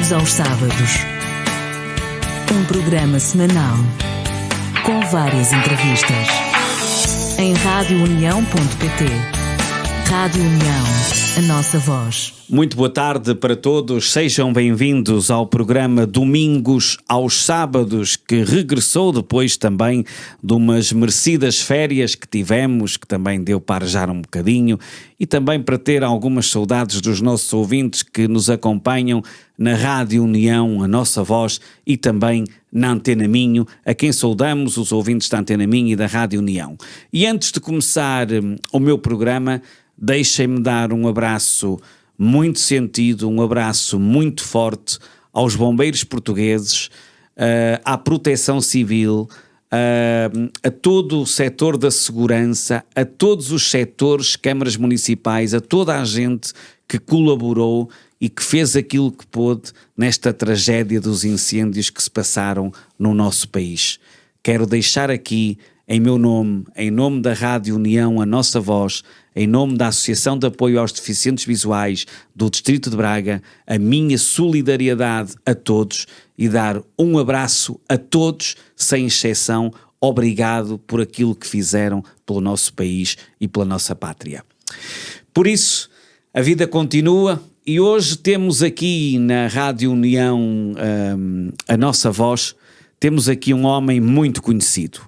Domingos aos sábados. Um programa semanal com várias entrevistas. Em radiounião.pt. Rádio União, a nossa voz. Muito boa tarde para todos, sejam bem-vindos ao programa Domingos aos Sábados, que regressou depois também de umas merecidas férias que tivemos, que também deu para arejar um bocadinho, e também para ter algumas saudades dos nossos ouvintes que nos acompanham na Rádio União, a nossa voz, e também na Antena Minho, a quem saudamos os ouvintes da Antena Minho e da Rádio União. E antes de começar o meu programa, deixem-me dar um abraço muito sentido, um abraço muito forte aos bombeiros portugueses, à proteção civil, a todo o setor da segurança, a todos os setores, câmaras municipais, a toda a gente que colaborou e que fez aquilo que pôde nesta tragédia dos incêndios que se passaram no nosso país. Quero deixar aqui, em meu nome, em nome da Rádio União, a nossa voz, em nome da Associação de Apoio aos Deficientes Visuais do Distrito de Braga, a minha solidariedade a todos e dar um abraço a todos, sem exceção. Obrigado por aquilo que fizeram pelo nosso país e pela nossa pátria. Por isso, a vida continua e hoje temos aqui na Rádio União a nossa voz, temos aqui um homem muito conhecido.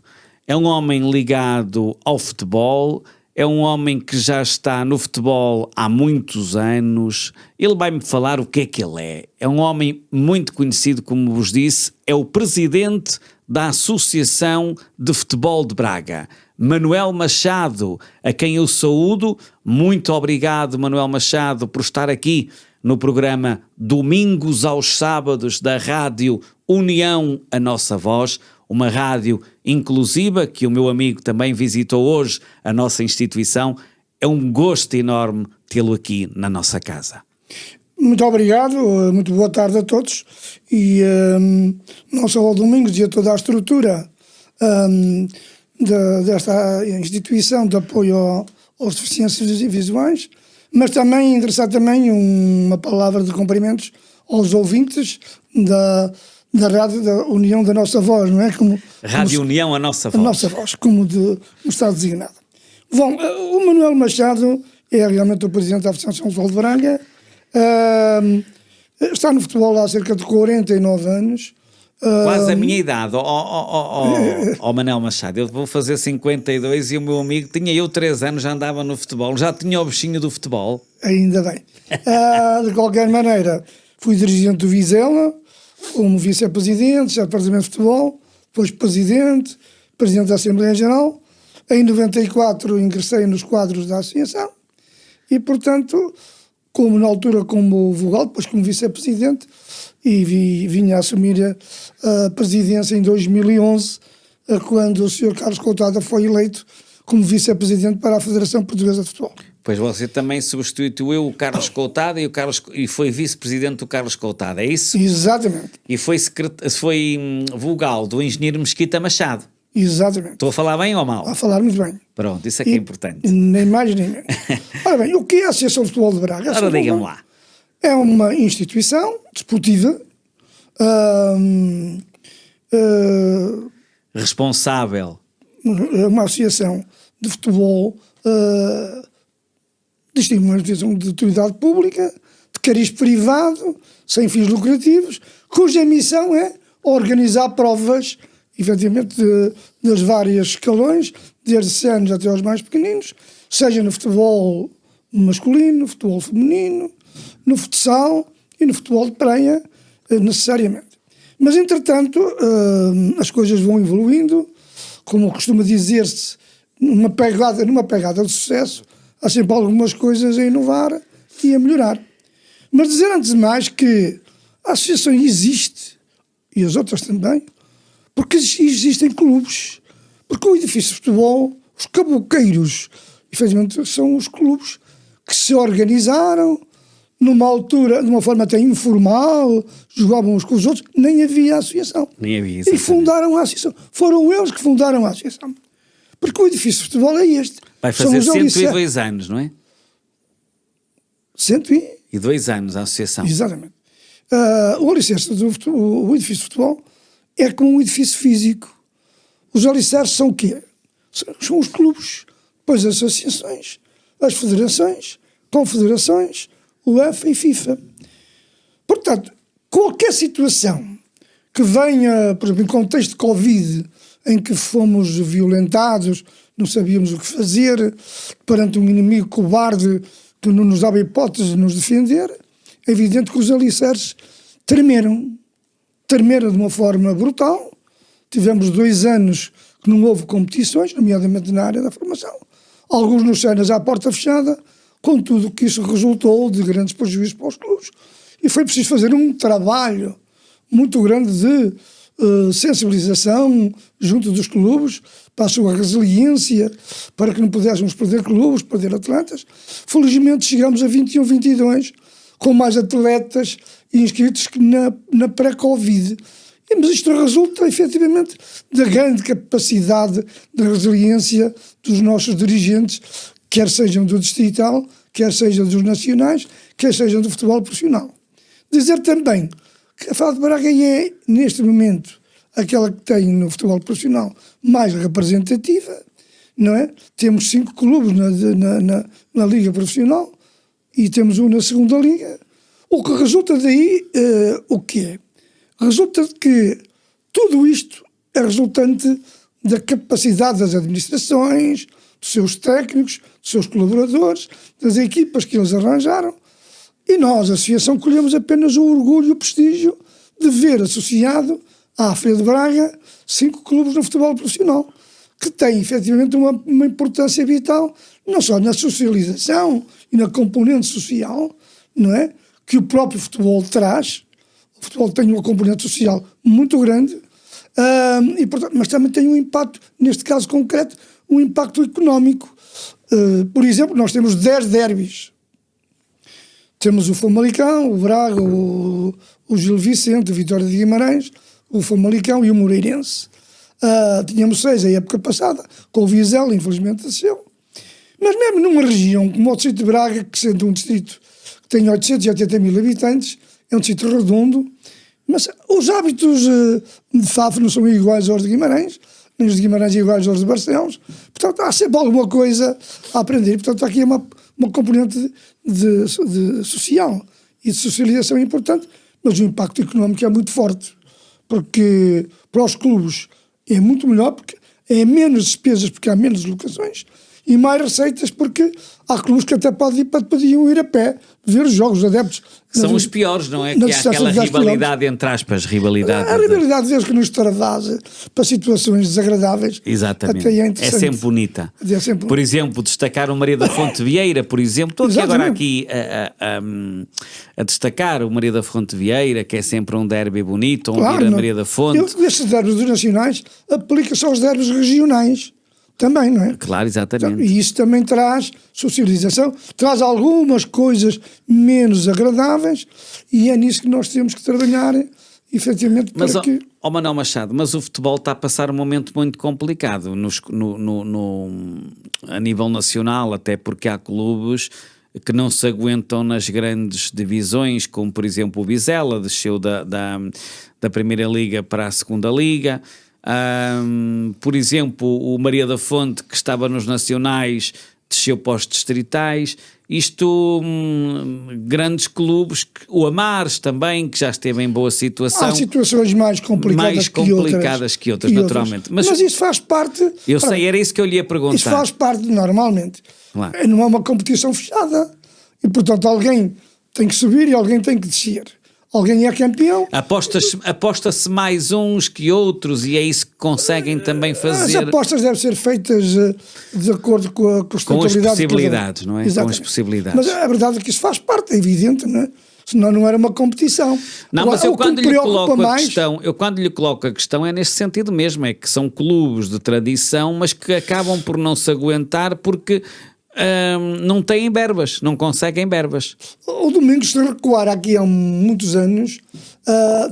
É um homem ligado ao futebol, é um homem que já está no futebol há muitos anos. Ele vai-me falar o que é que ele é. É um homem muito conhecido, como vos disse, é o presidente da Associação de Futebol de Braga, Manuel Machado, a quem eu saúdo. Muito obrigado, Manuel Machado, por estar aqui no programa Domingos aos Sábados da Rádio União, a nossa voz, uma rádio inclusiva que o meu amigo também visitou hoje a nossa instituição. É um gosto enorme tê-lo aqui na nossa casa. Muito obrigado, muito boa tarde a todos e não só ao Domingos e a toda a estrutura desta instituição de apoio aos deficientes visuais, mas também endereçar também uma palavra de cumprimentos aos ouvintes da Rádio da União da nossa voz, não é? Rádio União, a nossa voz. A nossa voz, como está designada. Bom, o Manuel Machado é realmente o presidente da Associação de Futebol de Braga, está no futebol há cerca de 49 anos. Quase a minha idade, Manuel Machado. Eu vou fazer 52 e o meu amigo, tinha eu 3 anos, já andava no futebol, já tinha o bichinho do futebol. Ainda bem. De qualquer maneira, fui dirigente do Vizela, como vice-presidente, já do Departamento de Futebol, depois presidente da Assembleia Geral. Em 94 ingressei nos quadros da Associação e, portanto, como na altura como vogal, depois como vice-presidente, e vinha a assumir a presidência em 2011, quando o Sr. Carlos Coutada foi eleito como vice-presidente para a Federação Portuguesa de Futebol. Pois você também substituiu o Carlos Coutada e foi vice-presidente do Carlos Coutada, é isso? Exatamente. E foi vogal do engenheiro Mesquita Machado. Exatamente. Estou a falar bem ou mal? A falar muito bem. Pronto, isso é que é importante. Nem mais nem menos. Ora bem, o que é a Associação de Futebol de Braga? Ora, digam-me lá. É uma instituição desportiva responsável. É uma associação de futebol uma instituição de utilidade pública, de cariz privado, sem fins lucrativos, cuja missão é organizar provas, efetivamente, das várias escalões, desde séniores até aos mais pequeninos, seja no futebol masculino, no futebol feminino, no futsal e no futebol de praia, necessariamente. Mas, entretanto, as coisas vão evoluindo, como costuma dizer-se, numa pegada de sucesso, há sempre algumas coisas a inovar e a melhorar. Mas dizer antes de mais que a associação existe, e as outras também, porque existem clubes. Porque o edifício de futebol, os caboqueiros, efetivamente, são os clubes que se organizaram numa altura, de uma forma até informal, jogavam uns com os outros, nem havia associação. Nem havia, e fundaram a associação. Foram eles que fundaram a associação. Porque o edifício de futebol é este. Vai fazer 102 anos, não é? 102 anos a associação. Exatamente. O alicerce o edifício de futebol é como um edifício físico. Os alicerces são o quê? São os clubes, depois as associações, as federações, confederações, UEFA e FIFA. Portanto, qualquer situação que venha, por exemplo, em contexto de Covid, em que fomos violentados, não sabíamos o que fazer, perante um inimigo cobarde que não nos dava hipótese de nos defender, é evidente que os alicerces tremeram de uma forma brutal. Tivemos 2 anos que não houve competições, nomeadamente na área da formação. Alguns nos cenas à porta fechada, contudo que isso resultou de grandes prejuízos para os clubes. E foi preciso fazer um trabalho muito grande de sensibilização junto dos clubes para a sua resiliência, para que não pudéssemos perder clubes, perder atletas. Felizmente chegamos a 21, 22, com mais atletas inscritos que na pré-Covid. Mas isto resulta, efetivamente, da grande capacidade de resiliência dos nossos dirigentes, quer sejam do distrital, quer sejam dos nacionais, quer sejam do futebol profissional. Dizer também que a FAD de Braga é, neste momento, aquela que tem no futebol profissional mais representativa, não é? Temos 5 clubes na Liga Profissional e temos um na segunda Liga. O que resulta daí, o que é? Resulta de que tudo isto é resultante da capacidade das administrações, dos seus técnicos, dos seus colaboradores, das equipas que eles arranjaram. E nós, a associação, colhemos apenas o orgulho e o prestígio de ver associado à FAD de Braga 5 clubes no futebol profissional, que têm efetivamente uma importância vital, não só na socialização e na componente social, não é? Que o próprio futebol traz. O futebol tem uma componente social muito grande, mas também tem um impacto, neste caso concreto, um impacto económico. Por exemplo, nós temos 10 derbys. Temos o Famalicão, o Braga, o Gil Vicente, o Vitória de Guimarães, o Famalicão e o Moreirense. Tínhamos 6 a época passada, com o Vizela, infelizmente desceu. Mas mesmo numa região como o distrito de Braga, que sendo um distrito que tem 880 mil habitantes, é um distrito redondo, mas os hábitos de Faf não são iguais aos de Guimarães, nem os de Guimarães iguais aos de Barcelos. Portanto, há sempre alguma coisa a aprender. Portanto, aqui é uma componente de social e de socialização importante, mas o impacto económico é muito forte, porque para os clubes é muito melhor, porque é menos despesas, porque há menos locações, e mais receitas, porque há clubes que até podiam ir a pé ver os jogos adeptos. São os piores, não é? Que há aquela rivalidade, entre aspas, rivalidade. A rivalidade desde que nos extravasa para situações desagradáveis. Exatamente. Até é sempre bonita. É sempre... Por exemplo, destacar o Maria da Fonte Vieira, por exemplo. Estou aqui agora a destacar o Maria da Fonte Vieira, que é sempre um derby bonito, claro, a Maria da Fonte. Estes derbys dos nacionais aplica-se aos derbys regionais. Também, não é? Claro, exatamente. E isso também traz socialização, traz algumas coisas menos agradáveis, e é nisso que nós temos que trabalhar, efetivamente, para que... Manuel Machado, mas o futebol está a passar um momento muito complicado a nível nacional, até porque há clubes que não se aguentam nas grandes divisões, como por exemplo o Vizela, desceu da Primeira Liga para a Segunda Liga. Por exemplo, o Maria da Fonte, que estava nos nacionais, desceu para os distritais. Isto, grandes clubes, o Amares também, que já esteve em boa situação. Há situações mais complicadas que outras, naturalmente. Mas isso faz parte... sei, era isso que eu lhe ia perguntar. Isso faz parte, normalmente. Claro. Não é uma competição fechada. E, portanto, alguém tem que subir e alguém tem que descer. Alguém é campeão. Aposta-se mais uns que outros, e é isso que conseguem também fazer. As apostas devem ser feitas de acordo com a as possibilidades, não é? Exatamente. Com as possibilidades. Mas a verdade é que isso faz parte, é evidente, não é? Senão não era uma competição. Não, agora, mas eu quando lhe coloco a questão é neste sentido mesmo, é que são clubes de tradição, mas que acabam por não se aguentar porque... não têm verbas, não conseguem verbas. O Domingos, se recuar aqui há muitos anos,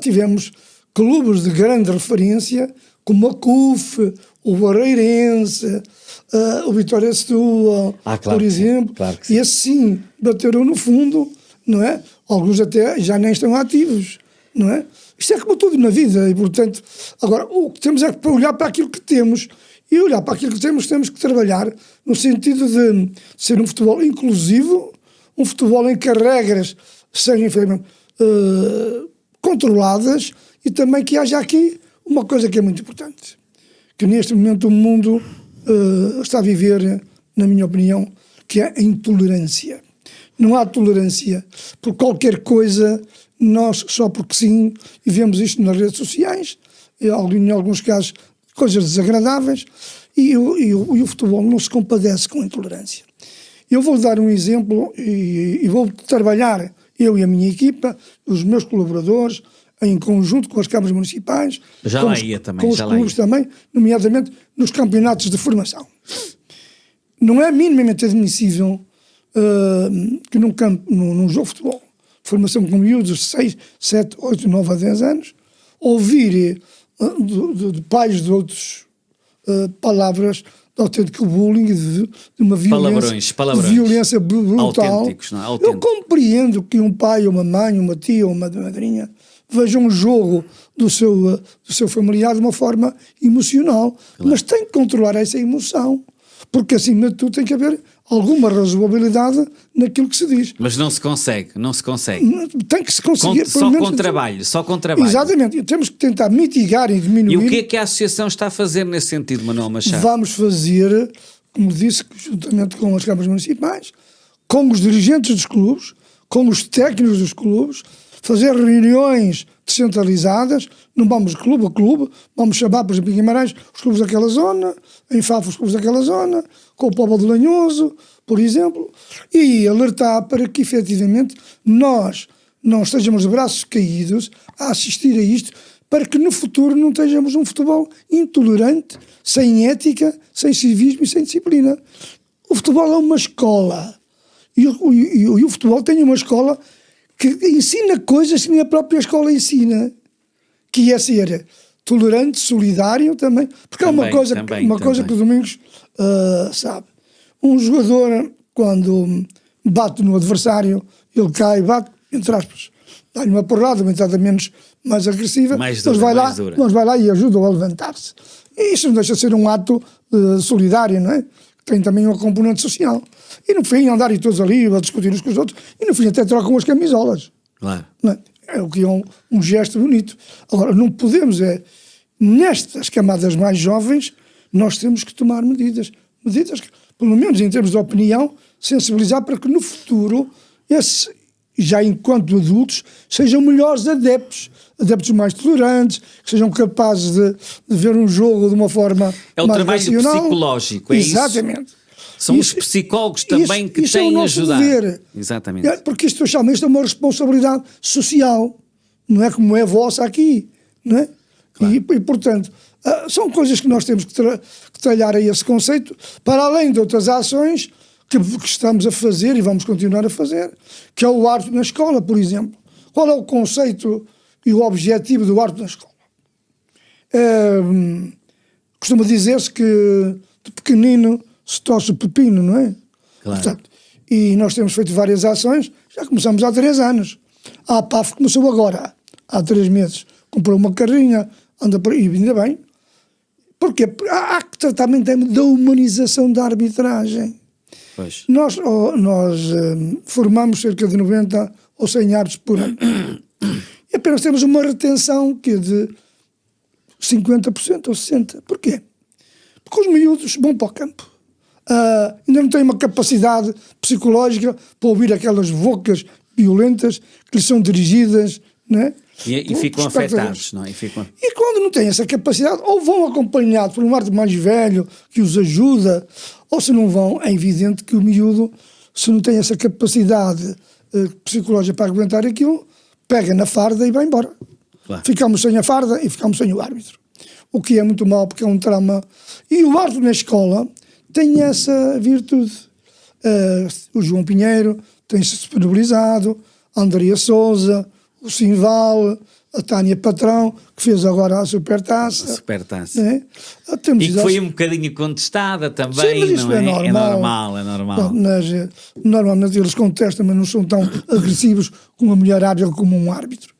tivemos clubes de grande referência, como a CUF, o Barreirense, o Vitória de Setúbal, por exemplo, claro que sim. E assim bateram no fundo, não é? Alguns até já nem estão ativos, não é? Isto é como tudo na vida e, portanto, agora o que temos é para olhar para aquilo que temos e olhar para aquilo que temos que trabalhar no sentido de ser um futebol inclusivo, um futebol em que as regras sejam controladas e também que haja aqui uma coisa que é muito importante, que neste momento o mundo está a viver, na minha opinião, que é a intolerância. Não há tolerância por qualquer coisa, nós só porque sim, e vemos isto nas redes sociais, em alguns casos coisas desagradáveis, e o futebol não se compadece com a intolerância. Eu vou dar um exemplo e vou trabalhar, eu e a minha equipa, os meus colaboradores, em conjunto com as câmaras municipais, com os clubes também, nomeadamente nos campeonatos de formação. Não é minimamente admissível que num jogo de futebol, formação com miúdos de 6, 7, 8, 9 a 10 anos, ouvir de pais de outros palavras de autêntico bullying, de uma violência, palavrões. De violência brutal. Autênticos, não é? Autênticos. Eu compreendo que um pai, uma mãe, uma tia ou uma madrinha veja um jogo do seu familiar de uma forma emocional, claro, mas tem que controlar essa emoção, porque acima de tudo tem que haver alguma razoabilidade naquilo que se diz. Mas não se consegue. Tem que se conseguir. Só com trabalho. Exatamente. Temos que tentar mitigar e diminuir. E o que é que a associação está a fazer nesse sentido, Manuel Machado? Vamos fazer, como disse, juntamente com as câmaras municipais, com os dirigentes dos clubes, com os técnicos dos clubes, fazer reuniões descentralizadas, não vamos clube a clube, vamos chamar, por exemplo, em Guimarães, os clubes daquela zona, em Fafo os clubes daquela zona, com o Póvoa de Lanhoso, por exemplo, e alertar para que, efetivamente, nós não estejamos de braços caídos a assistir a isto, para que no futuro não estejamos um futebol intolerante, sem ética, sem civismo e sem disciplina. O futebol é uma escola, e o futebol tem uma escola que ensina coisas que nem a própria escola ensina, que é ser tolerante, solidário também, porque há uma coisa que o Domingos sabe. Um jogador, quando bate no adversário, ele cai, bate, entre aspas, dá-lhe uma porrada, uma entrada mais agressiva, mas vai lá e ajuda-o a levantar-se. E isso não deixa de ser um ato solidário, não é? Tem também uma componente social. E no fim andarem todos ali a discutir uns com os outros, e no fim até trocam as camisolas. Claro. Não é? É o que é um gesto bonito. Agora, não podemos, nestas camadas mais jovens, nós temos que tomar medidas que, pelo menos em termos de opinião, sensibilizar para que no futuro, já enquanto adultos, sejam melhores adeptos mais tolerantes, que sejam capazes de ver um jogo de uma forma mais racional. É o trabalho psicológico, é exatamente. Isso? São os psicólogos também que têm a ajudar. Dever. Exatamente. Porque isto é uma responsabilidade social, não é como é vossa aqui, não é? Claro. E portanto, são coisas que nós temos que trabalhar a esse conceito, para além de outras ações que estamos a fazer e vamos continuar a fazer, que é o arte na escola, por exemplo. Qual é o conceito e o objetivo do arte na escola? Costuma dizer-se que de pequenino se torce o pepino, não é? Claro. Portanto, e nós temos feito várias ações, já começamos há 3 anos. A APAF começou agora, há 3 meses. Comprou uma carrinha, anda por aí, ainda bem. Porquê? Há que tratar também da humanização da arbitragem. Pois. Nós formamos cerca de 90 ou 100 árbitros por ano. E apenas temos uma retenção que é de 50% ou 60%. Porquê? Porque os miúdos vão para o campo. Ainda não têm uma capacidade psicológica para ouvir aquelas bocas violentas que lhes são dirigidas, não é? E ficam afetados, não é? E quando não têm essa capacidade, ou vão acompanhados por um árbitro mais velho que os ajuda, ou se não vão, é evidente que o miúdo, se não tem essa capacidade psicológica para aguentar aquilo, pega na farda e vai embora. Claro. Ficamos sem a farda e ficamos sem o árbitro. O que é muito mau, porque é um trauma. E o árbitro na escola tem essa virtude. O João Pinheiro tem-se disponibilizado, a Andrea Sousa, o Simval, a Tânia Patrão, que fez agora a Supertaça. A Supertaça. Né? E que foi um bocadinho contestada também. Sim, mas isso não é? é normal. É normal. Mas, normalmente eles contestam, mas não são tão agressivos como uma mulher árbitra ou como um árbitro.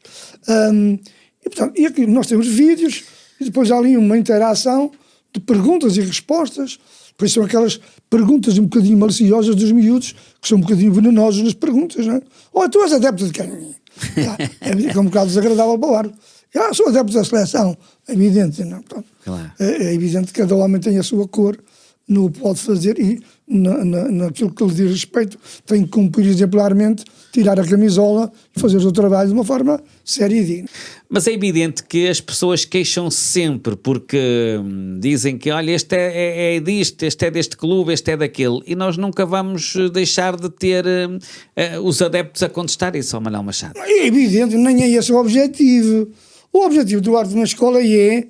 E, portanto, e aqui nós temos vídeos e depois há ali uma interação de perguntas e respostas. Depois são aquelas perguntas um bocadinho maliciosas dos miúdos, que são um bocadinho venenosos nas perguntas, não é? Oh, tu és adepto de quem? É um bocado desagradável para o árbitro. Sou adepto da seleção. É evidente, não? Portanto, Claro. é evidente que cada homem tem a sua cor, não o pode fazer e naquilo que lhe diz respeito tem que cumprir exemplarmente, tirar a camisola e fazer o seu trabalho de uma forma séria e digna. Mas é evidente que as pessoas queixam-se sempre porque dizem que, olha, este é disto, este é deste clube, este é daquele, e nós nunca vamos deixar de ter os adeptos a contestar isso ao Manuel Machado. É evidente, nem é esse o objetivo. O objetivo do árbitro na escola é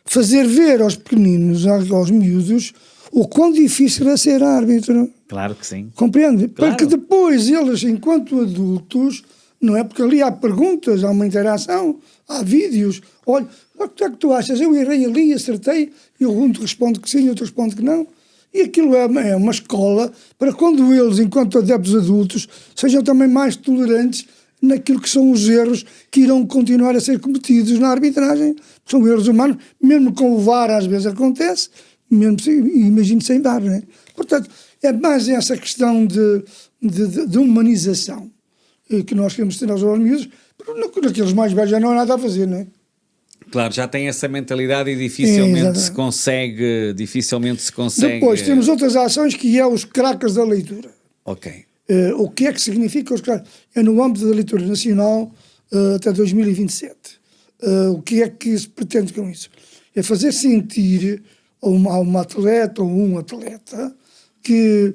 fazer ver aos pequeninos, aos miúdos, o quão difícil é ser árbitro. Claro que sim. Compreende? Claro. Para que depois eles, enquanto adultos, não é? Porque ali há perguntas, há uma interação, há vídeos. Olha, o que é que tu achas? Eu errei ali, acertei, e um te responde que sim, outro responde que não. E aquilo é uma escola para quando eles, enquanto adeptos adultos, sejam também mais tolerantes naquilo que são os erros que irão continuar a ser cometidos na arbitragem. São erros humanos, mesmo com o VAR às vezes acontece, mesmo imagino sem VAR, não é? Portanto, é mais essa questão de humanização que nós queremos ter aos miúdos, porque naqueles mais velhos já não há nada a fazer, não é? Claro, já tem essa mentalidade e dificilmente se consegue. Depois temos outras ações que é os crackers da leitura. Ok. O que é que significa os crackers? É no âmbito da leitura nacional até 2027. O que é que se pretende com isso? É fazer sentir a uma atleta ou um atleta que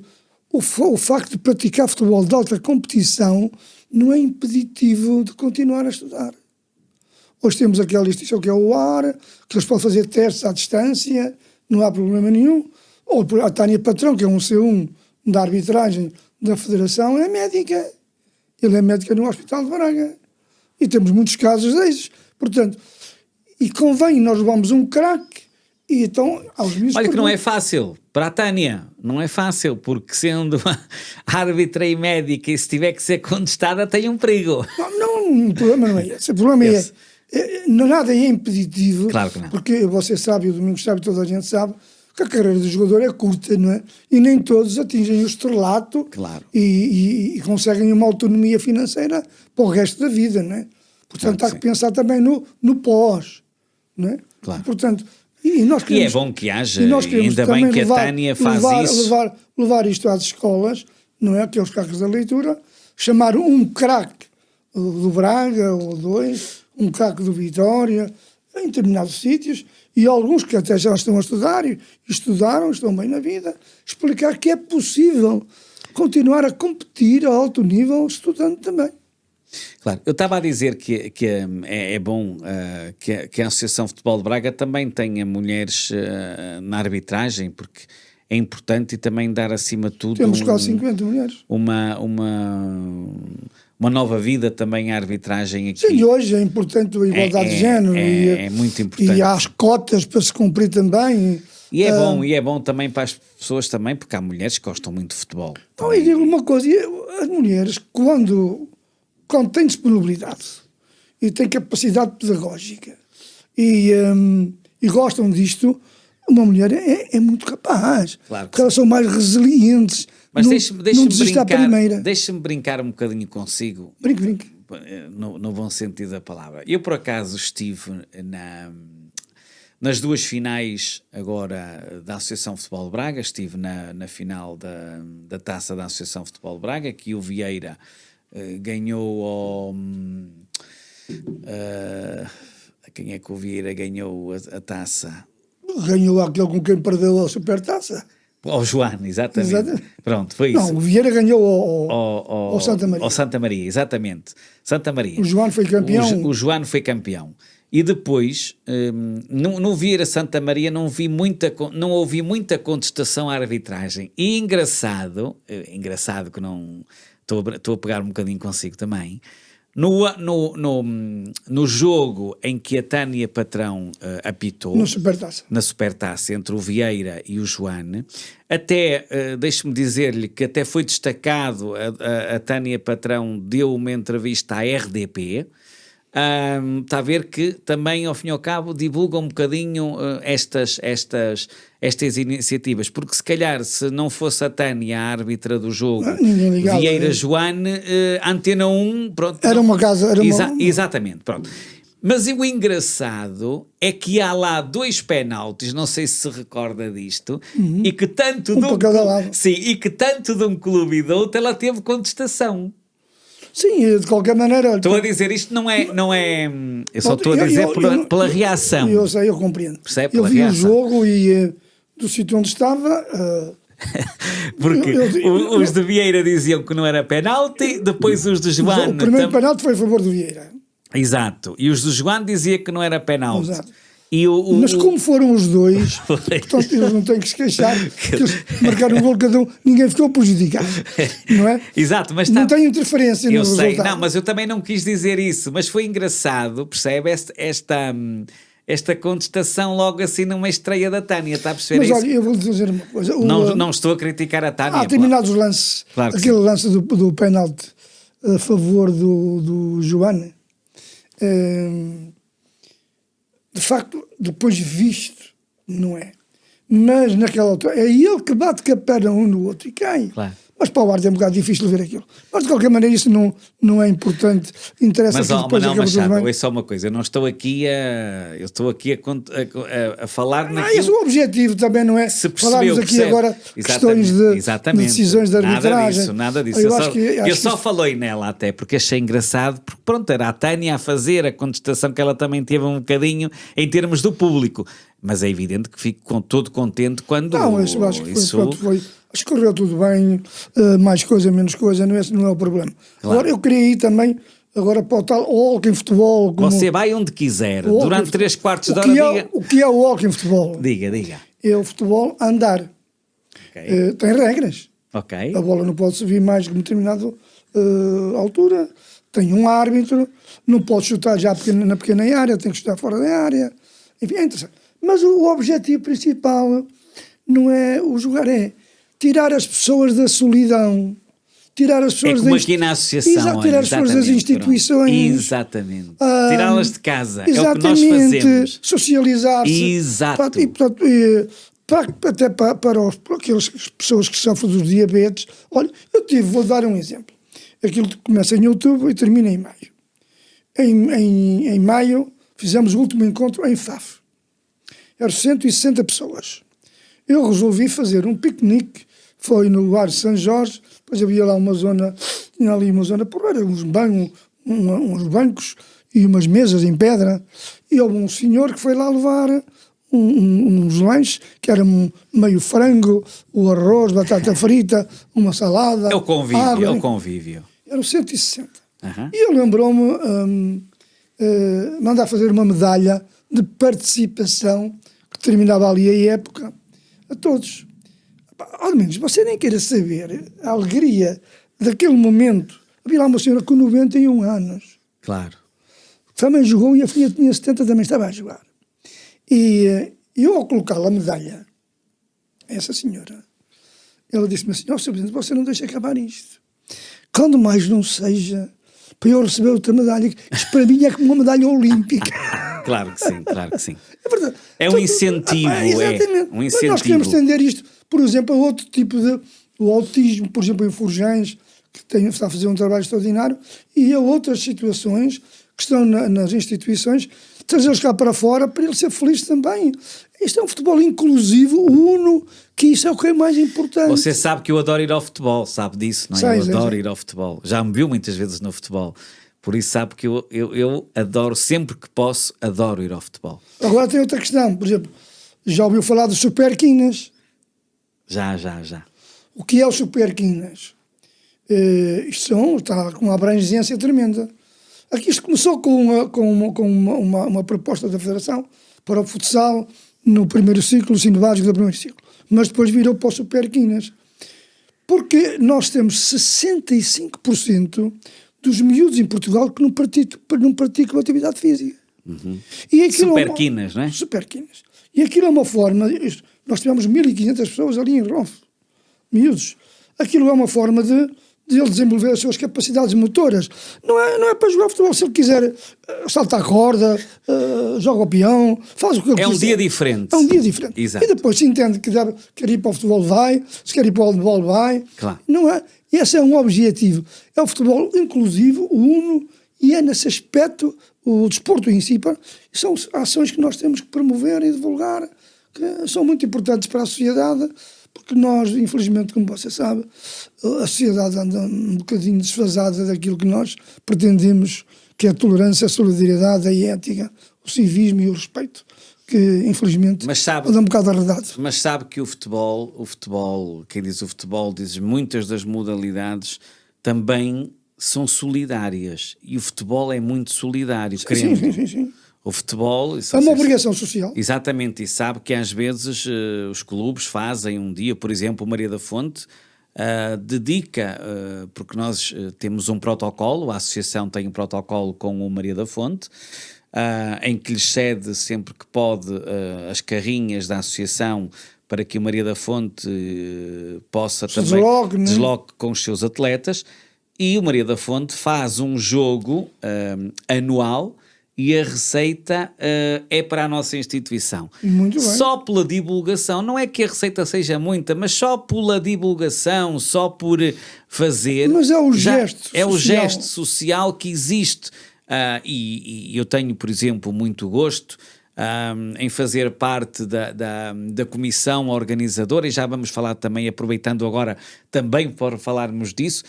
o facto de praticar futebol de alta competição não é impeditivo de continuar a estudar. Hoje temos aquela instituição que é o AR, que eles podem fazer testes à distância, não há problema nenhum. Ou a Tânia Patrão, que é um C1 da arbitragem da Federação, é médica. Ele é médica no Hospital de Braga. E temos muitos casos desses. Portanto, e convém, nós levamos um craque e então aos miúdos... Olha que não é fácil, para a Tânia, não é fácil, porque sendo árbitra e médica e se tiver que ser contestada tem um perigo. Não, o problema não é esse. O problema nada é impeditivo, claro que não. Porque você sabe, o Domingos sabe, toda a gente sabe, que a carreira do jogador é curta, não é? E nem todos atingem o estrelato, claro. e conseguem uma autonomia financeira para o resto da vida, não é? Portanto, há que pensar também no pós, não é? Claro. Portanto, e nós queremos, e é bom que haja, nós ainda bem que a Tânia faz isso. Levar isto às escolas, não é? Que é os craques da leitura, chamar um craque do Braga ou dois, um craque do Vitória, em determinados sítios, e alguns que até já estão a estudar e estudaram, estão bem na vida, explicar que é possível continuar a competir a alto nível estudando também. Claro, eu estava a dizer que é bom que a Associação de Futebol de Braga também tenha mulheres na arbitragem, porque é importante e também dar acima de tudo... Temos quase 50 mulheres. Uma nova vida também à arbitragem aqui. Sim, hoje é importante a igualdade de género. É muito importante. E há as cotas para se cumprir também. E é bom também para as pessoas também, porque há mulheres que gostam muito de futebol. Então, eu digo uma coisa, as mulheres, quando têm disponibilidade e têm capacidade pedagógica e gostam disto, uma mulher é muito capaz. Claro, porque elas são mais resilientes. Mas deixa-me brincar um bocadinho consigo. Brinque. No bom sentido da palavra. Eu, por acaso, estive nas duas finais agora da Associação de Futebol de Braga. Estive na final da Taça da Associação de Futebol de Braga, que o Vieira ganhou quem é que o Vieira ganhou a taça? Ganhou aquele com quem perdeu a Supertaça. Ao Joano, exatamente. Pronto, foi isso. Não, o Vieira ganhou ao Santa Maria. Ao Santa Maria, exatamente. Santa Maria. O Joano foi campeão. O Joano foi campeão. E depois, no Vieira Santa Maria, não ouvi muita contestação à arbitragem. E engraçado que não... Estou a pegar um bocadinho consigo também. No jogo em que a Tânia Patrão apitou, na Supertaça, entre o Vieira e o Joane, até, deixe-me dizer-lhe que até foi destacado, a Tânia Patrão deu uma entrevista à RDP, está a ver que também, ao fim e ao cabo, divulga um bocadinho estas iniciativas, porque se calhar se não fosse a Tânia a árbitra do jogo, Vieira Joane, Antena 1, pronto. Era uma casa, exatamente, pronto. Mas o engraçado é que há lá 2 penaltis, não sei se recorda disto, e que tanto e que tanto de um clube e de outro ela teve contestação. Sim, de qualquer maneira... Estou a dizer, isto não é eu só estou a dizer pela reação. Eu sei, eu compreendo. Percebe? Eu vi o jogo e do sítio onde estava... Porque os de Vieira diziam que não era penalti, depois os de Joane... O primeiro penalti foi a favor do Vieira. Exato. E os de Joane diziam que não era penalti. Exato. Mas como foram os dois, portanto eles não têm que se queixar, que eles marcaram um gol cada um, ninguém ficou prejudicado, não é? Exato, mas não tem interferência no resultado. Eu sei, não, mas eu também não quis dizer isso, mas foi engraçado, percebe, esta contestação logo assim numa estreia da Tânia, está a perceber isso? Mas olha, eu vou dizer uma coisa. Não estou a criticar a Tânia. Terminados os lances, claro aquele lance do penalti a favor do Joane, de facto, depois visto, não é? Mas naquela altura, é ele que bate com a perna um no outro e cai. Claro. Mas para o árbitro é um bocado difícil ver aquilo. Mas de qualquer maneira isso não é importante. Interessa que depois Manel Machado, é só uma coisa, eu não estou aqui eu estou aqui a falar naquilo... Esse é o objetivo também, não é? Falarmos aqui agora questões de decisões de arbitragem. Nada disso. Eu só falei nela até, porque achei engraçado, porque pronto, era a Tânia a fazer a contestação que ela também teve um bocadinho em termos do público. Mas é evidente que fico todo contente quando eu acho que foi. Acho que correu tudo bem, mais coisa, menos coisa, esse não é o problema. Claro. Agora eu queria ir também agora para o tal walking futebol. Você vai onde quiser, durante 3/4 de hora, diga. O que é o walking futebol? Diga. É o futebol a andar. Okay. Tem regras. Okay. A bola não pode subir mais que uma determinada altura. Tem um árbitro, não pode chutar já na pequena área, tem que chutar fora da área. Enfim, é interessante. Mas o objetivo principal não é o jogar, é tirar as pessoas da solidão, tirar as pessoas como aqui na associação, tirar as pessoas das instituições, exatamente, tirá-las de casa, é o que nós fazemos, socializar-se, exato, até para aquelas pessoas que sofrem dos diabetes. Olha, vou dar um exemplo, aquilo que começa em outubro e termina em maio. Em maio fizemos o último encontro em Faf, eram 160 pessoas. Eu resolvi fazer um piquenique, foi no Bar de São Jorge, depois havia lá uma zona porreira, uns bancos e umas mesas em pedra, e houve um senhor que foi lá levar uns lanches, que era meio frango, o arroz, batata frita, uma salada, é o convívio, água, Eram 160. E eu lembrou-me mandar fazer uma medalha de participação, que terminava ali a época, a todos. Ao menos você nem queira saber a alegria daquele momento. Havia lá uma senhora com 91 anos. Claro. Também jogou e a filha tinha 70, também estava a jogar. E eu, ao colocar a medalha, essa senhora, ela disse-me assim: Sr. Presidente, você não deixa acabar isto. Quando mais não seja para eu receber outra medalha, que para mim é como uma medalha olímpica. Claro que sim. É verdade. É um incentivo, exatamente. Um incentivo. Mas nós queremos estender isto, por exemplo, a outro tipo o autismo, por exemplo, em Forjães, que está a fazer um trabalho extraordinário, e a outras situações que estão nas instituições, trazê-los cá para fora para ele ser feliz também. Isto é um futebol inclusivo, uno, que isso é o que é mais importante. Você sabe que eu adoro ir ao futebol, sabe disso, não é? Eu adoro ir ao futebol. Já me viu muitas vezes no futebol. Por isso sabe que eu adoro, sempre que posso, adoro ir ao futebol. Agora tem outra questão, por exemplo, já ouviu falar dos superquinas? Já. O que é o superquinas? Isto está com uma abrangência tremenda. Aqui isto começou com uma proposta da Federação para o futsal no primeiro ciclo, o ensino básico do primeiro ciclo, mas depois virou para o superquinas. Porque nós temos 65% dos miúdos em Portugal que não praticam atividade física. E aquilo Superquinas, não é? Superquinas. E aquilo é uma forma... Nós tivemos 1.500 pessoas ali em Ronf, miúdos. Aquilo é uma forma de ele desenvolver as suas capacidades motoras. Não é para jogar futebol. Se ele quiser saltar a corda, joga o peão, faz o que ele quiser. É um dia diferente. É um dia diferente. Exato. E depois se entende que quer ir para o futebol, vai. Se quer ir para o handball, vai. Claro. Não é? Esse é um objetivo. É o futebol inclusivo, o uno, e é nesse aspecto o desporto em si. São ações que nós temos que promover e divulgar, que são muito importantes para a sociedade, porque nós, infelizmente, como você sabe, a sociedade anda um bocadinho desfasada daquilo que nós pretendemos, que é a tolerância, a solidariedade, a ética, o civismo e o respeito, que infelizmente anda um bocado arredado. Mas sabe que o futebol, quem diz o futebol, diz muitas das modalidades também são solidárias, e o futebol é muito solidário, Sim. O futebol... É uma obrigação social. Exatamente, e sabe que às vezes os clubes fazem um dia, por exemplo, o Maria da Fonte dedica, porque nós temos um protocolo, a associação tem um protocolo com o Maria da Fonte, em que lhes cede sempre que pode as carrinhas da associação para que o Maria da Fonte possa também desloque com os seus atletas, e o Maria da Fonte faz um jogo anual, e a receita é para a nossa instituição. Muito bem. Só pela divulgação, não é que a receita seja muita, mas só pela divulgação, só por fazer... Mas é o gesto social. É o gesto social que existe. E eu tenho, por exemplo, muito gosto em fazer parte da comissão organizadora, e já vamos falar também, aproveitando agora também para falarmos disso,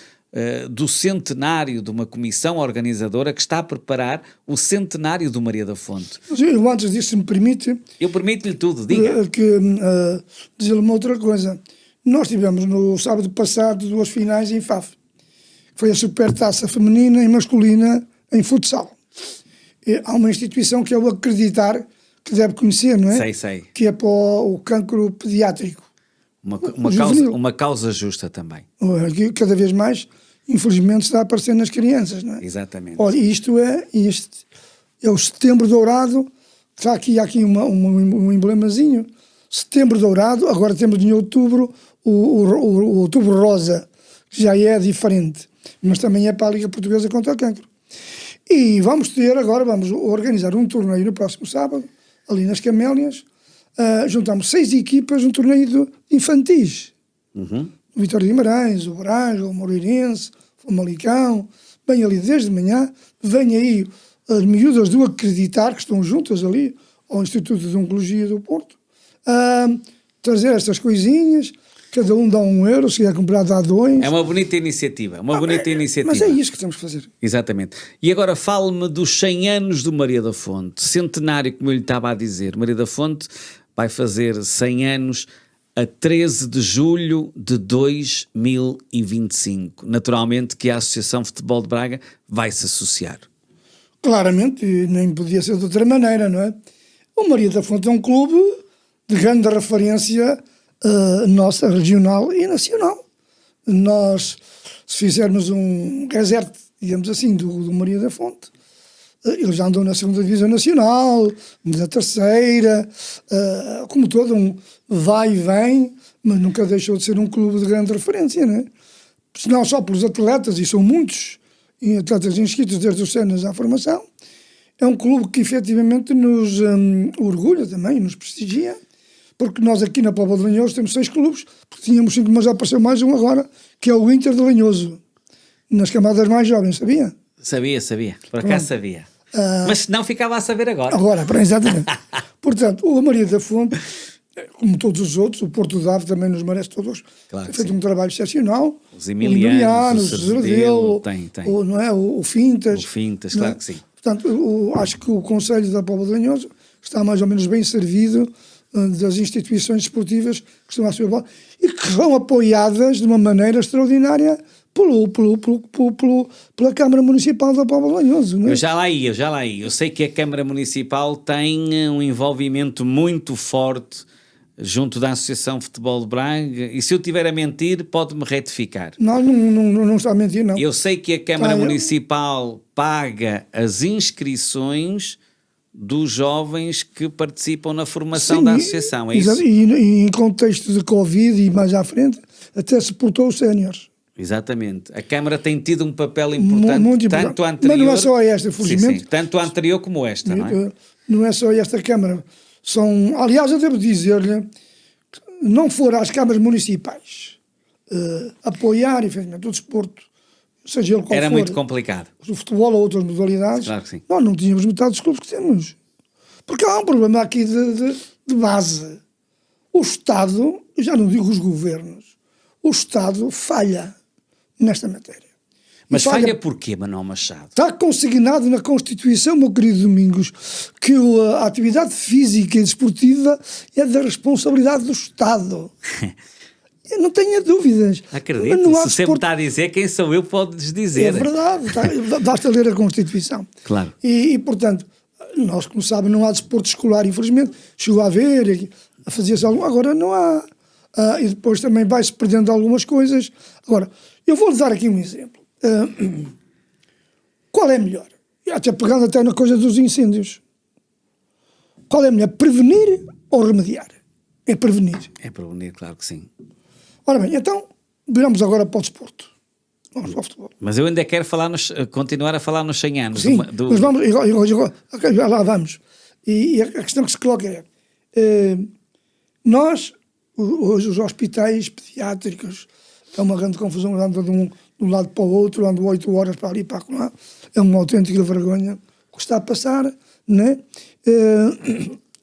do centenário de uma comissão organizadora que está a preparar o centenário do Maria da Fonte. Eu, antes disso, se me permite... Eu permito-lhe tudo, diga. Dizer-lhe uma outra coisa. Nós tivemos no sábado passado 2 finais em Faf. Foi a Supertaça feminina e masculina em futsal. E há uma instituição que eu acreditar que deve conhecer, não é? Sei. Que é para o cancro pediátrico. Uma causa justa também. Cada vez mais, infelizmente, está a aparecer nas crianças, não é? Exatamente. Olha, isto é o Setembro Dourado. Está aqui um emblemazinho. Setembro Dourado. Agora temos em outubro o Outubro Rosa, que já é diferente, mas também é para a Liga Portuguesa contra o Cancro. E vamos organizar um torneio no próximo sábado, ali nas Camélias. Juntamos 6 equipas, um torneio de infantis. O Vitória de Guimarães, o Braga, o Moreirense, o Famalicão. Vem ali desde manhã, vem aí as miúdas do Acreditar, que estão juntas ali ao Instituto de Oncologia do Porto, trazer estas coisinhas. Cada um dá €1, se quer comprar dá 2. É uma bonita iniciativa, Mas é isso que temos que fazer. Exatamente. E agora fale-me dos 100 anos do Maria da Fonte, centenário, como eu lhe estava a dizer. Maria da Fonte vai fazer 100 anos a 13 de julho de 2025. Naturalmente que a Associação Futebol de Braga vai se associar. Claramente, e nem podia ser de outra maneira, não é? O Maria da Fonte é um clube de grande referência nossa, regional e nacional. Nós, se fizermos um reset, digamos assim, do Maria da Fonte, eles já andam na 2ª Divisão Nacional, na 3ª, como todo um vai e vem, mas nunca deixou de ser um clube de grande referência, não é? Não só pelos atletas, e são muitos atletas inscritos desde os cenas à formação. É um clube que efetivamente nos orgulha também, nos prestigia, porque nós aqui na Póvoa de Lanhoso temos 6 clubes, porque tínhamos 5, mas já apareceu mais um agora, que é o Inter de Lanhoso, nas camadas mais jovens, sabia? Sabia, por acaso sabia. Mas não ficava a saber agora. Exatamente. Portanto, o Maria da Fonte, como todos os outros, o Porto Dave também nos merece todos, claro tem feito um trabalho excepcional. Os Emilianos, o Zeredelo, tem. O Fintas. O Fintas, claro que sim. Portanto, acho que o Conselho da Póvoa de Lanhoso está mais ou menos bem servido das instituições desportivas que estão à sua volta e que são apoiadas de uma maneira extraordinária pela Câmara Municipal da Póvoa de Lanhoso. Não é? Eu já lá ia. Eu sei que a Câmara Municipal tem um envolvimento muito forte junto da Associação de Futebol de Braga, e se eu estiver a mentir, pode-me retificar. Não está a mentir, não. Eu sei que a Câmara Municipal paga as inscrições dos jovens que participam na formação da associação, é isso? E em contexto de Covid e mais à frente, até suportou os séniores. Exatamente. A Câmara tem tido um papel importante, muito tanto importante. a anterior... Mas não é só esta, felizmente. Sim, tanto a anterior como esta, não é? Não é só esta Câmara. Aliás, eu devo dizer-lhe, não for às câmaras municipais apoiar, efetivamente, o desporto, seja ele qual Era for, muito complicado. o futebol ou outras modalidades, Claro que sim. nós não tínhamos metade dos clubes que temos. Porque há um problema aqui de base. O Estado, eu já não digo os governos, o Estado falha nesta matéria. Mas falha porquê, Manuel Machado? Está consignado na Constituição, meu querido Domingos, que a atividade física e desportiva é da responsabilidade do Estado. Eu não tenho dúvidas. Acredito, não há se sempre está a dizer, quem sou eu podes dizer. É verdade, basta ler a Constituição. Claro. E, portanto, nós, como sabem, não há desporto escolar, infelizmente. Chegou a haver, a fazer-se algum, agora não há. E depois também vai-se perdendo algumas coisas. Agora, eu vou-lhe dar aqui um exemplo. Qual é melhor? Até pegando até na coisa dos incêndios. Qual é melhor? Prevenir ou remediar? É prevenir. É prevenir, claro que sim. Ora bem, então, viramos agora para o desporto. Vamos para o futebol. Mas eu ainda quero continuar a falar nos 100 anos. Sim, mas vamos, okay, lá vamos. E a questão que se coloca é, nós, hoje os hospitais pediátricos, é uma grande confusão, andam de um lado para o outro, andam 8 horas para ali e para lá, é uma autêntica vergonha o que está a passar, né?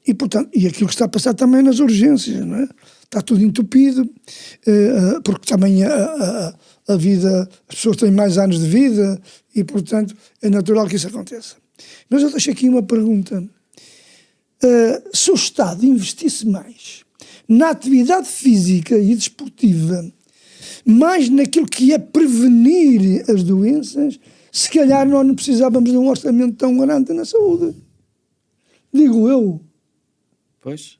E portanto, e aquilo que está a passar também nas urgências, não é? Está tudo entupido, porque também a vida, as pessoas têm mais anos de vida e, portanto, é natural que isso aconteça. Mas eu deixo aqui uma pergunta. Se o Estado investisse mais na atividade física e desportiva, mais naquilo que é prevenir as doenças, se calhar nós não precisávamos de um orçamento tão grande na saúde. Digo eu. Pois.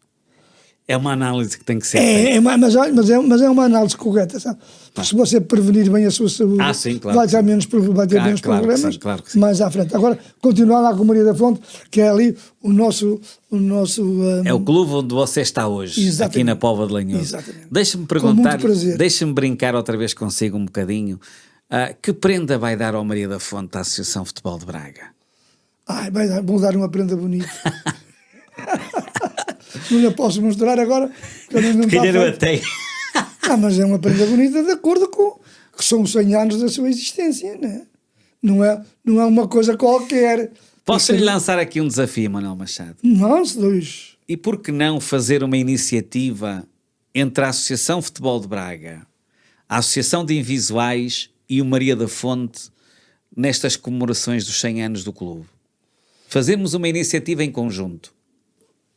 É uma análise que tem que ser feita. Mas é uma análise correta, sabe? Porque se você prevenir bem a sua saúde, sim, claro, vai ter menos problemas claro que sim. mais à frente. Agora, continuar lá com Maria da Fonte, que é ali o nosso é o clube onde você está hoje, exatamente, aqui na Póvoa de Lanhoso. Exatamente. Deixa-me perguntar, com muito prazer. deixa-me brincar outra vez consigo um bocadinho. Que prenda vai dar ao Maria da Fonte à Associação de Futebol de Braga? Vou dar uma prenda bonita. Não lhe posso mostrar agora, porque não está feito. Mas é uma prenda bonita de acordo com que são os 100 anos da sua existência, né? Não é uma coisa qualquer. Posso-lhe lançar aqui um desafio, Manuel Machado? Não, dois. E por que não fazer uma iniciativa entre a Associação de Futebol de Braga, a Associação de Invisuais e o Maria da Fonte nestas comemorações dos 100 anos do clube? Fazermos uma iniciativa em conjunto.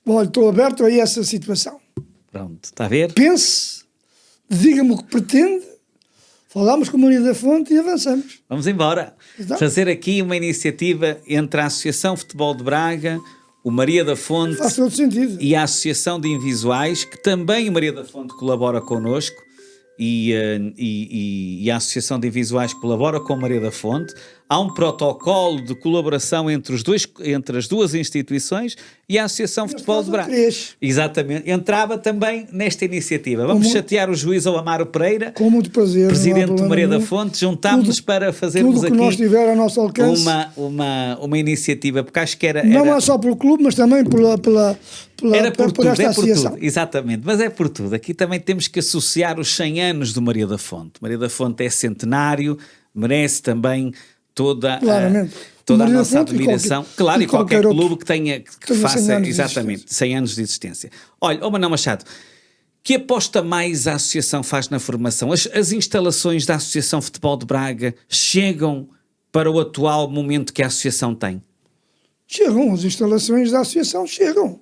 Olha, estou aberto a essa situação. Pronto, está a ver? Pense, diga-me o que pretende, falamos com a Maria da Fonte e avançamos. Vamos embora. Exato. Fazer aqui uma iniciativa entre a Associação de Futebol de Braga, o Maria da Fonte faz todo sentido. E a Associação de Invisuais, que também o Maria da Fonte colabora connosco, e a Associação de Invisuais colabora com a Maria da Fonte. Há um protocolo de colaboração entre as duas instituições e a Associação de Futebol de Braga. Exatamente. Entrava também nesta iniciativa. Vamos chatear o juiz Amaro Pereira. Com muito prazer. Presidente do Maria da Fonte. Juntámos-nos para fazermos aqui nós tiver ao nosso alcance. Uma iniciativa, porque acho que era... Não é só pelo clube, mas também por esta associação. Tudo, exatamente. Mas é por tudo. Aqui também temos que associar os 100 anos do Maria da Fonte. Maria da Fonte é centenário, merece também toda a nossa admiração. Claro, e qualquer clube que faça exatamente 100 anos de existência. Olha, Manuel Machado, que aposta mais a associação faz na formação? As instalações da Associação Futebol de Braga chegam para o atual momento que a associação tem? Chegam, as instalações da associação chegam.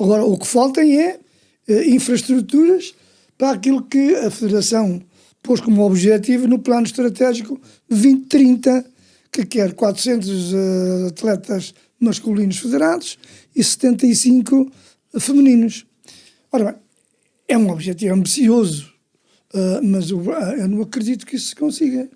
Agora, o que falta é infraestruturas para aquilo que a Federação pôs como objetivo no plano estratégico 2030, que quer 400 atletas masculinos federados e 75 femininos. Ora bem, É um objetivo ambicioso, mas eu não acredito que isso se consiga.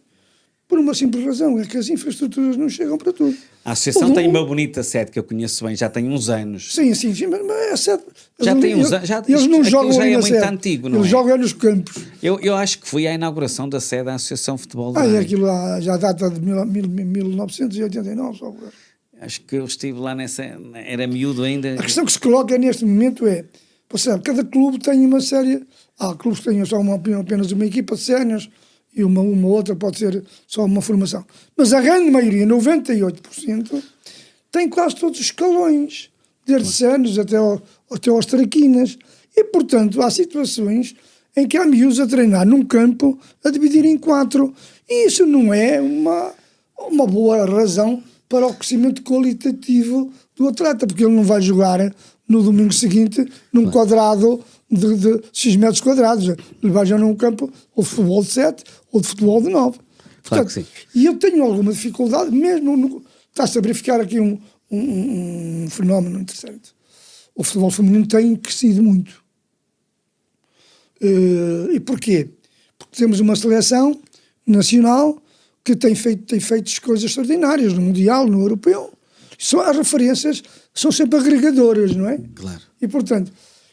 Por uma simples razão, é que as infraestruturas não chegam para tudo. A associação tem uma bonita sede que eu conheço bem, já tem uns anos. Sim, mas a sede... Já tem uns anos. Eles não jogam já ali é na muito sede. antigo, não eles é? jogam nos campos. Eu acho que fui à inauguração da sede da Associação de Futebol de Braga. Aquilo já data de 1989, só. Acho que eu estive lá era miúdo ainda. A questão que se coloca neste momento é, percebe, cada clube tem uma série, há clubes que têm só apenas uma equipa de séniores e uma outra pode ser só uma formação. Mas a grande maioria, 98%, tem quase todos os escalões, desde séniores até aos traquinas. E, portanto, há situações em que há miúdos a treinar num campo a dividir em 4. E isso não é uma boa razão para o crescimento qualitativo do atleta, porque ele não vai jogar no domingo seguinte num quadrado de X metros quadrados. Ele vai jogar num campo ou de futebol de 7 ou de futebol de 9. Claro Portanto, que sim. E eu tenho alguma dificuldade, mesmo está-se a verificar aqui um fenómeno interessante. O futebol feminino tem crescido muito. E porquê? Porque temos uma seleção nacional que tem feito coisas extraordinárias no Mundial, no Europeu. As referências são sempre agregadoras, não é? Claro. E, portanto,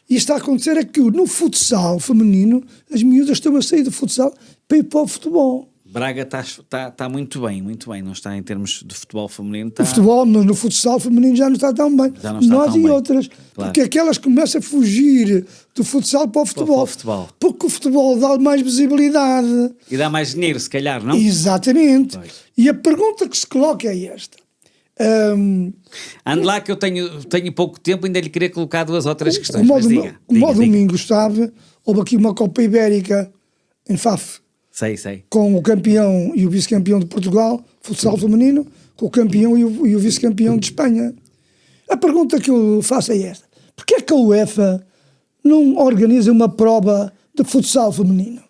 isto está a acontecer é que no futsal feminino as miúdas estão a sair do futsal para ir para o futebol. Braga está muito bem, não está em termos de futebol feminino. O futebol, mas no futsal feminino já não está tão bem. Já não está Nós tão e bem. outras. Claro. Porque aquelas começam a fugir do futsal para o futebol. Porque o futebol dá mais visibilidade. E dá mais dinheiro, se calhar, não? Exatamente. Pois. E a pergunta que se coloca é esta. Ande lá que eu tenho pouco tempo, ainda lhe queria colocar 2 ou 3 questões. Como ao domingo estava, houve aqui uma Copa Ibérica em Faf. Sei. Com o campeão e o vice-campeão de Portugal, futsal feminino, com o campeão e o vice-campeão de Espanha. A pergunta que eu faço é esta. Porquê é que a UEFA não organiza uma prova de futsal feminino?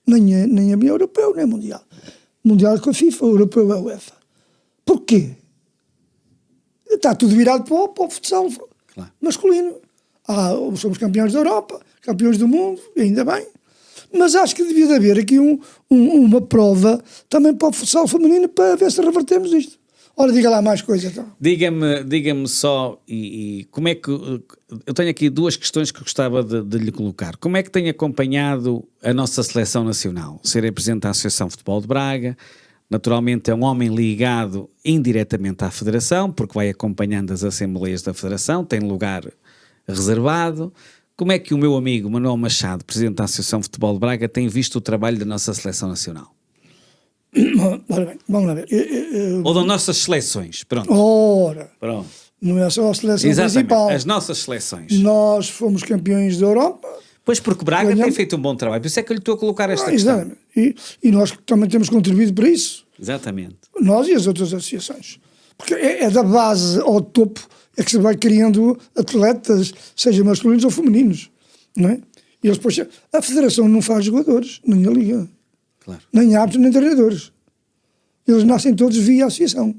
Nem a minha europeu, nem a mundial. Mundial é com a FIFA, o europeu é a UEFA. Porquê? Está tudo virado para o futsal masculino. Somos campeões da Europa, campeões do mundo, ainda bem. Mas acho que devia haver aqui uma prova também para o futsal feminino para ver se revertemos isto. Ora, diga lá mais coisa então. Diga-me só, e como é que... Eu tenho aqui 2 questões que gostava de lhe colocar. Como é que tem acompanhado a nossa seleção nacional? Ser representante da Associação de Futebol de Braga, naturalmente é um homem ligado indiretamente à Federação, porque vai acompanhando as assembleias da Federação, tem lugar reservado. Como é que o meu amigo Manuel Machado, presidente da Associação de Futebol de Braga, tem visto o trabalho da nossa seleção nacional? Ora bem, vamos lá ver. Ou das nossas seleções, pronto. Pronto. Não é só a seleção Exatamente, principal. as nossas seleções. Nós fomos campeões da Europa. Pois, porque Braga tem feito um bom trabalho, por isso é que eu lhe estou a colocar esta questão. Exatamente. E nós também temos contribuído para isso. Exatamente. Nós e as outras associações. Porque é da base ao topo é que se vai criando atletas, seja masculinos ou femininos, não é? E eles, poxa, a Federação não faz jogadores, nem a Liga, Claro. nem árbitros, nem treinadores. Eles nascem todos via associação.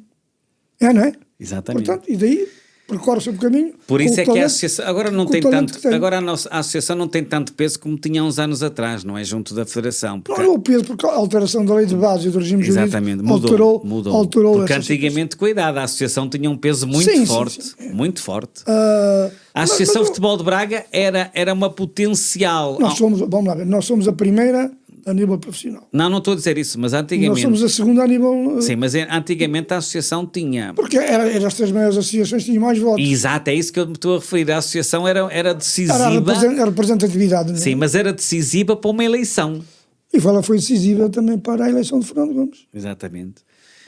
Não é? Exatamente. Portanto, e daí percorre-se um caminho. Por isso é que a associação agora não tem tanto, tem. agora a associação não tem tanto peso como tinha uns anos atrás, não é? Junto da Federação. Porque... Não é o peso, porque a alteração da lei de base e do regime Exatamente, jurídico alterou porque essa antigamente, cuidado, a associação tinha um peso muito forte, sim. muito forte. A Associação de Futebol de Braga era uma potencial... Vamos lá ver, nós somos a primeira a nível profissional. Não estou a dizer isso, mas antigamente... Nós somos a segunda a nível... Sim, mas antigamente a associação tinha... Porque era as 3 maiores associações que tinham mais votos. Exato, é isso que eu me estou a referir. A associação era decisiva... Era a representatividade, não é? Sim, mas era decisiva para uma eleição. E ela foi decisiva também para a eleição de Fernando Gomes. Exatamente.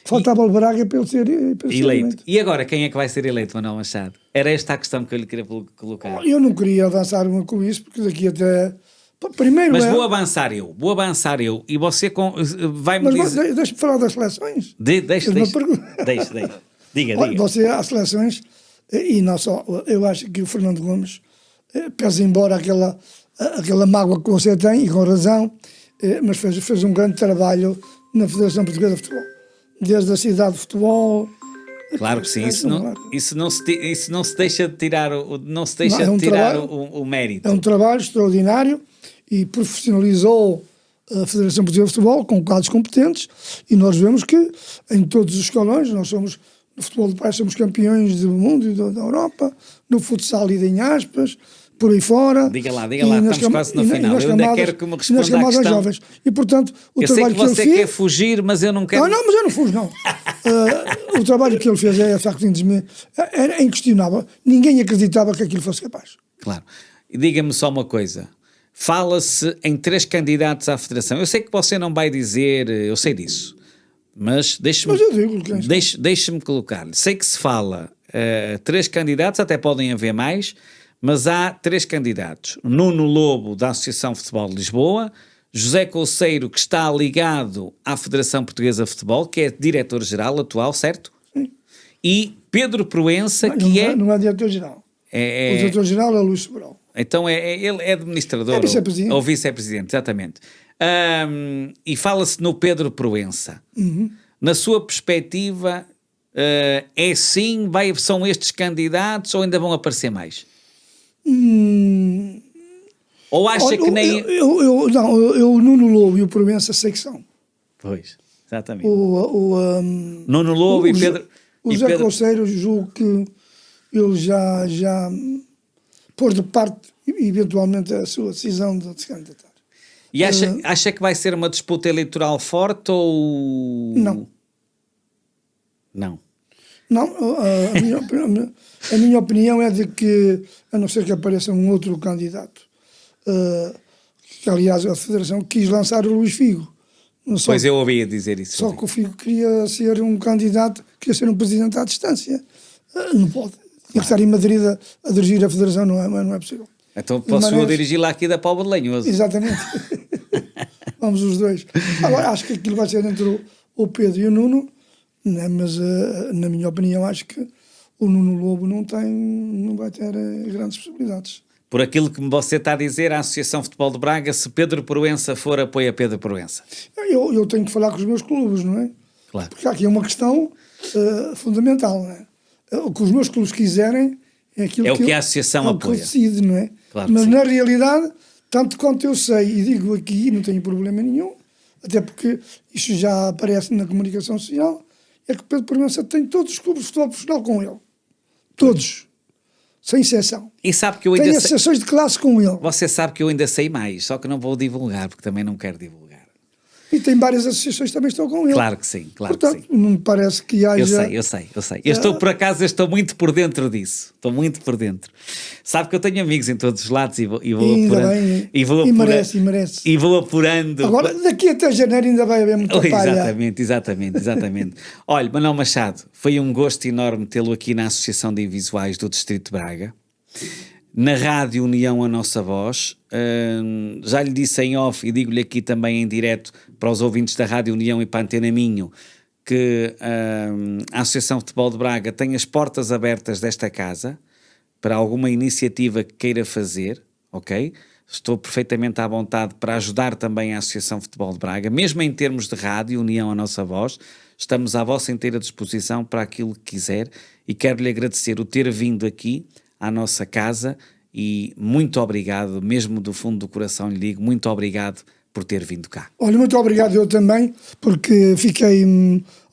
Faltava o Braga para ele ser eleito. E agora, quem é que vai ser eleito, Manuel Machado? Era esta a questão que eu lhe queria colocar. Eu não queria avançar uma com isso, porque daqui até... Primeiro mas vou avançar eu, e você vai-me dizer... Deixa-me falar das seleções. Deixa. Diga. Você, há seleções, e não só, eu acho que o Fernando Gomes, pese embora aquela mágoa que você tem, e com razão, mas fez um grande trabalho na Federação Portuguesa de Futebol. Desde a cidade de futebol, Claro que sim, isso não se deixa de tirar o mérito. É um trabalho extraordinário e profissionalizou a Federação Portuguesa de Futebol com quadros competentes, e nós vemos que em todos os escalões, nós somos, no futebol de praia, somos campeões do mundo e da Europa, no futsal e em aspas, por aí fora. Diga lá, estamos quase no final. Eu ainda quero que me responda à questão. Jovens. E, portanto, o eu trabalho sei que você ele quer fugir, mas eu não quero... Não, mas eu não fujo, não. O trabalho que ele fez é inquestionável. Ninguém acreditava que aquilo fosse capaz. Claro. E diga-me só uma coisa. Fala-se em 3 candidatos à Federação. Eu sei que você não vai dizer, eu sei disso, mas deixe-me colocar-lhe. Sei que se fala 3 candidatos, até podem haver mais, mas há 3 candidatos. Nuno Lobo, da Associação Futebol de Lisboa, José Couceiro, que está ligado à Federação Portuguesa de Futebol, que é diretor-geral atual, certo? Sim. E Pedro Proença, Não é diretor-geral. O diretor-geral é Luís Sobral. Então ele é administrador ou vice-presidente, exatamente. E fala-se no Pedro Proença. Uhum. Na sua perspectiva, são estes candidatos ou ainda vão aparecer mais? Ou acha que nem... O Nuno Lobo e o Proença sei que são. Pois, exatamente. Nuno Lobo e Pedro... O José Couceiro, julgo que ele já pôs de parte, eventualmente, a sua decisão de se candidatar. E acha que vai ser uma disputa eleitoral forte ou... Não. Não. Não, a minha opinião é de que, a não ser que apareça um outro candidato, que aliás a Federação quis lançar o Luís Figo. Pois eu ouvia dizer isso. Só que o Figo queria ser um candidato, queria ser um presidente à distância. Não pode. Tinha que estar em Madrid a dirigir a Federação, não é possível. Então posso eu dirigir lá aqui da Póvoa de Lanhoso. Exatamente. Vamos os dois. Agora, acho que aquilo vai ser entre o Pedro e o Nuno, né? Mas na minha opinião acho que o Nuno Lobo não vai ter grandes possibilidades. Por aquilo que você está a dizer, a Associação Futebol de Braga, se Pedro Proença for, apoia Pedro Proença. Eu tenho que falar com os meus clubes, não é? Claro. Porque aqui é uma questão fundamental, não é? O que os meus clubes quiserem é aquilo que a Associação apoia. Que eu decido, não é? Claro. Mas na realidade, tanto quanto eu sei, e digo aqui, não tenho problema nenhum, até porque isto já aparece na comunicação social, é que Pedro Proença tem todos os clubes de futebol profissional com ele. Todos. Sem exceção. E sabe que eu ainda tem associações de classe com ele. Você sabe que eu ainda sei mais, só que não vou divulgar, porque também não quero divulgar. E tem várias associações que também estão com ele. Claro que sim, claro. Portanto, que sim. Não me parece que haja... Eu sei. Por acaso, estou muito por dentro disso. Estou muito por dentro. Sabe que eu tenho amigos em todos os lados e vou apurando. Merece. E vou apurando. Agora, daqui até janeiro ainda vai haver muita palha. Exatamente. Olha, Manuel Machado, foi um gosto enorme tê-lo aqui na Associação de Visuais do Distrito de Braga. Na Rádio União, a nossa voz. Já lhe disse em off e digo-lhe aqui também em direto para os ouvintes da Rádio União e para a Antena Minho que a Associação de Futebol de Braga tem as portas abertas desta casa para alguma iniciativa que queira fazer, ok? Estou perfeitamente à vontade para ajudar também a Associação de Futebol de Braga, mesmo em termos de rádio, União, a nossa voz. Estamos à vossa inteira disposição para aquilo que quiser e quero-lhe agradecer o ter vindo aqui à nossa casa e muito obrigado, mesmo do fundo do coração lhe digo, muito obrigado por ter vindo cá. Olha, muito obrigado eu também, porque fiquei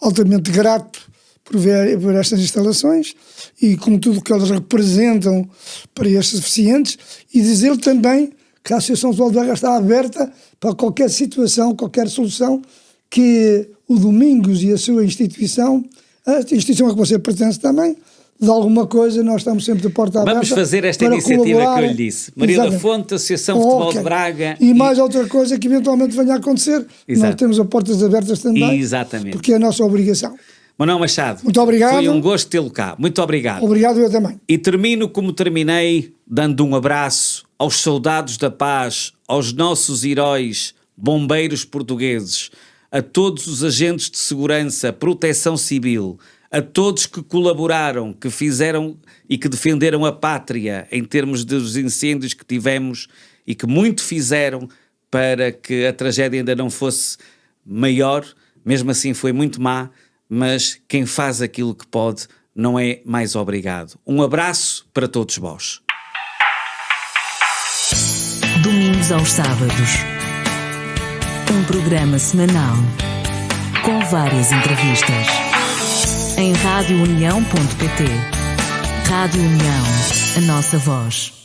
altamente grato por estas instalações e com tudo o que elas representam para estes deficientes, e dizer também que a Associação de Futebol de Braga está aberta para qualquer situação, qualquer solução que o Domingos e a sua instituição, a instituição a que você pertence também, de alguma coisa, nós estamos sempre de porta aberta. Vamos fazer esta iniciativa que eu lhe disse. Maria da Fonte, Associação de Futebol de Braga. E mais outra coisa que eventualmente venha a acontecer, nós temos as portas abertas também. Exatamente. Porque é a nossa obrigação. Manuel Machado, muito obrigado. Foi um gosto tê-lo cá. Muito obrigado. Obrigado eu também. E termino como terminei, dando um abraço aos soldados da paz, aos nossos heróis, bombeiros portugueses, a todos os agentes de segurança, proteção civil, a todos que colaboraram, que fizeram e que defenderam a pátria em termos dos incêndios que tivemos e que muito fizeram para que a tragédia ainda não fosse maior, mesmo assim foi muito má, mas quem faz aquilo que pode não é mais obrigado. Um abraço para todos vós. Domingos aos sábados. Um programa semanal com várias entrevistas. Em radiounião.pt. Rádio União, a nossa voz.